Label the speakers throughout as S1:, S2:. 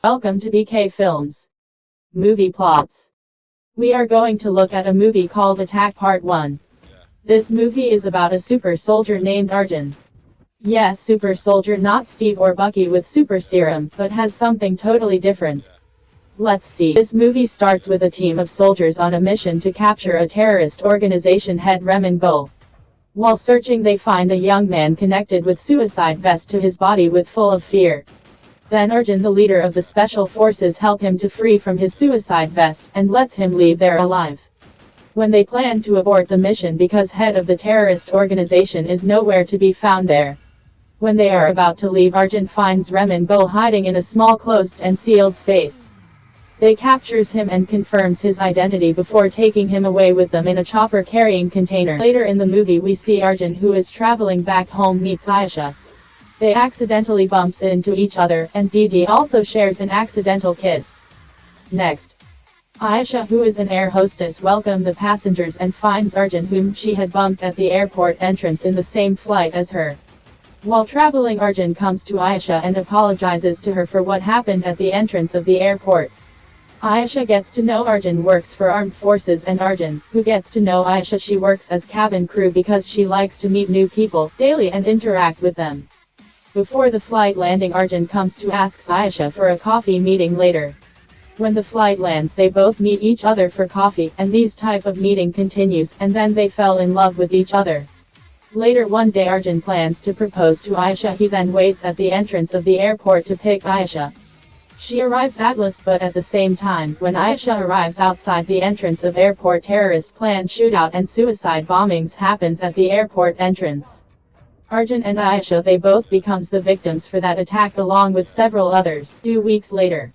S1: Welcome to BK Films. Movie plots. We are going to look at a movie called Attack Part 1. This movie is about a super soldier named Arjun. Yes, super soldier, not Steve or Bucky with super serum, but has something totally different. Let's see. This movie starts with a team of soldiers on a mission to capture a terrorist organization head Raman Gul. While searching, they find a young man connected with suicide vest to his body with full of fear. Then Arjun, the leader of the special forces, help him to free from his suicide vest, and lets him leave there alive. When they plan to abort the mission because head of the terrorist organization is nowhere to be found there. When they are about to leave, Arjun finds Raman Gul hiding in a small closed and sealed space. They captures him and confirms his identity before taking him away with them in a chopper carrying container. Later in the movie we see Arjun, who is traveling back home, meets Ayesha. They accidentally bumps into each other, and Didi also shares an accidental kiss. Next, Ayesha, who is an air hostess, welcomes the passengers and finds Arjun, whom she had bumped at the airport entrance, in the same flight as her. While traveling, Arjun comes to Ayesha and apologizes to her for what happened at the entrance of the airport. Ayesha gets to know Arjun works for armed forces, and Arjun, who gets to know Ayesha, she works as cabin crew because she likes to meet new people daily and interact with them. Before the flight landing, Arjun comes to ask Ayesha for a coffee meeting later. When the flight lands, they both meet each other for coffee, and these type of meeting continues, and then they fell in love with each other. Later one day Arjun plans to propose to Ayesha. He then waits at the entrance of the airport to pick Ayesha. She arrives at last, but at the same time, when Ayesha arrives outside the entrance of airport, terrorist plan shootout and suicide bombings happens at the airport entrance. Arjun and Ayesha, they both becomes the victims for that attack along with several others. 2 weeks later,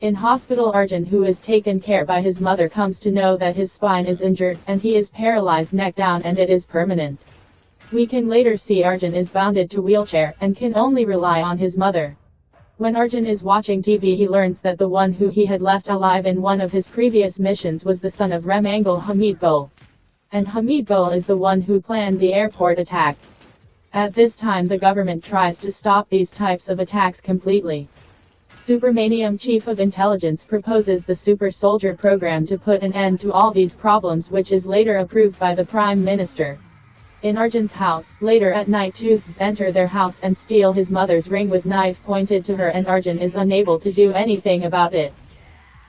S1: in hospital, Arjun, who is taken care by his mother, comes to know that his spine is injured, and he is paralyzed neck down, and it is permanent. We can later see Arjun is bounded to wheelchair, and can only rely on his mother. When Arjun is watching TV, he learns that the one who he had left alive in one of his previous missions was the son of Raman Gul, Hamid Gul. And Hamid Gul is the one who planned the airport attack. At this time the government tries to stop these types of attacks completely. Supermanium chief of intelligence proposes the super soldier program to put an end to all these problems, which is later approved by the prime minister. In Arjun's house, later at night, thieves enter their house and steal his mother's ring with knife pointed to her, and Arjun is unable to do anything about it.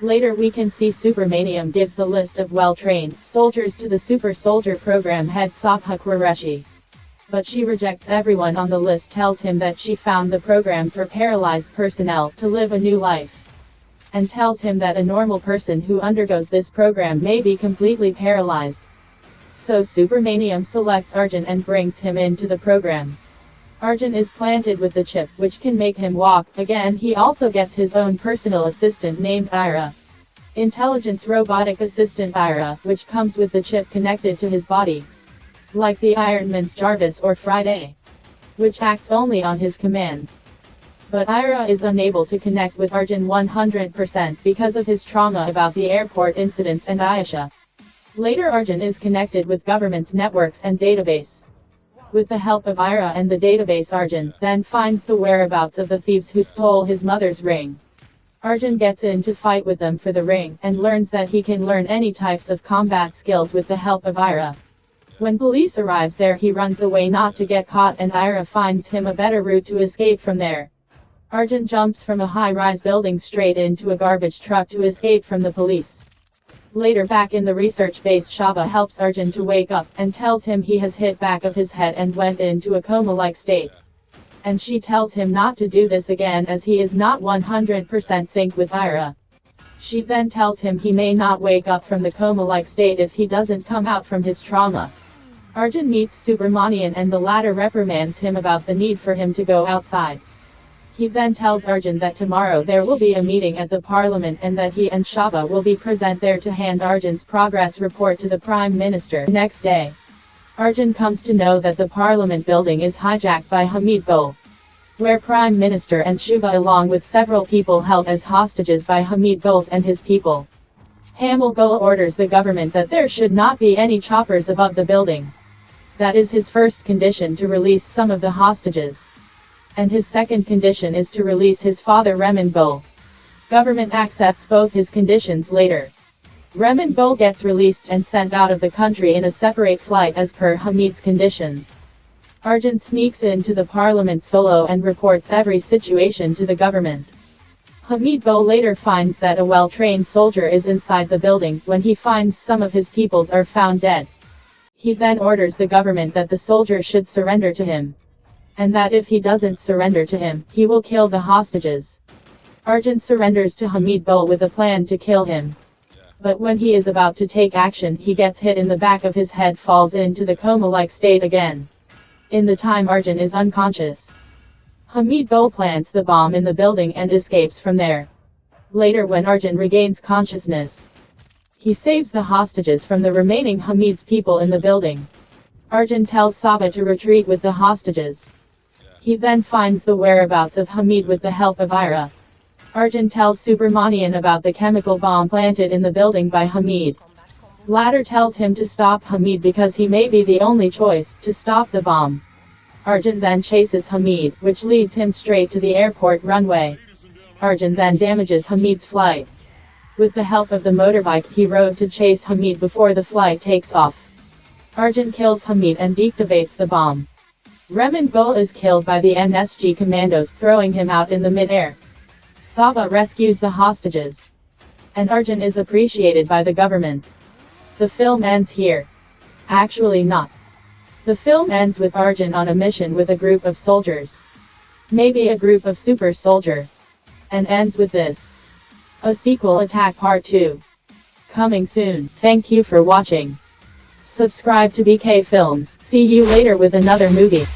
S1: Later we can see Supermanium gives the list of well-trained soldiers to the super soldier program head Sabha Qureshi. But she rejects everyone on the list, tells him that she found the program for paralyzed personnel to live a new life, and tells him that a normal person who undergoes this program may be completely paralyzed. So Supermanium selects Arjun and brings him into the program. Arjun is planted with the chip, which can make him walk again. He also gets his own personal assistant named Ira. Intelligence robotic assistant Ira, which comes with the chip connected to his body. Like the Iron Man's Jarvis or Friday, which acts only on his commands. But Ira is unable to connect with Arjun 100% because of his trauma about the airport incidents and Ayesha. Later Arjun is connected with government's networks and database. With the help of Ira and the database, Arjun then finds the whereabouts of the thieves who stole his mother's ring. Arjun gets in to fight with them for the ring, and learns that he can learn any types of combat skills with the help of Ira. When police arrives there, he runs away not to get caught, and Ira finds him a better route to escape from there. Arjun jumps from a high-rise building straight into a garbage truck to escape from the police. Later back in the research base, Shaba helps Arjun to wake up, and tells him he has hit back of his head and went into a coma-like state. And she tells him not to do this again as he is not 100% sync with Ira. She then tells him he may not wake up from the coma-like state if he doesn't come out from his trauma. Arjun meets Supermanian, and the latter reprimands him about the need for him to go outside. He then tells Arjun that tomorrow there will be a meeting at the parliament, and that he and Shaba will be present there to hand Arjun's progress report to the prime minister. Next day, Arjun comes to know that the parliament building is hijacked by Hamid Gul, where prime minister and Shuba along with several people held as hostages by Hamid Gul and his people. Hamid Gul orders the government that there should not be any choppers above the building. That is his first condition, to release some of the hostages. And his second condition is to release his father Raman Gul. Government accepts both his conditions later. Rehman Bol gets released and sent out of the country in a separate flight as per Hamid's conditions. Arjun sneaks into the parliament solo and reports every situation to the government. Hamid Bol later finds that a well-trained soldier is inside the building when he finds some of his peoples are found dead. He then orders the government that the soldier should surrender to him, and that if he doesn't surrender to him, he will kill the hostages. Arjun surrenders to Hamid Bol with a plan to kill him. But when he is about to take action, he gets hit in the back of his head, falls into the coma-like state again. In the time Arjun is unconscious, Hamid Bol plants the bomb in the building and escapes from there. Later, when Arjun regains consciousness, he saves the hostages from the remaining Hamid's people in the building. Arjun tells Saba to retreat with the hostages. He then finds the whereabouts of Hamid with the help of Ira. Arjun tells Subramanian about the chemical bomb planted in the building by Hamid. Latter tells him to stop Hamid because he may be the only choice to stop the bomb. Arjun then chases Hamid, which leads him straight to the airport runway. Arjun then damages Hamid's flight. With the help of the motorbike, he rode to chase Hamid before the flight takes off. Arjun kills Hamid and deactivates the bomb. Rehman Bol is killed by the NSG commandos, throwing him out in the mid-air. Saba rescues the hostages, and Arjun is appreciated by the government. The film ends here. Actually not. The film ends with Arjun on a mission with a group of soldiers. Maybe a group of super soldier. And ends with this. A sequel, Attack Part 2. Coming soon. Thank you for watching. Subscribe to BK Films. See you later with another movie.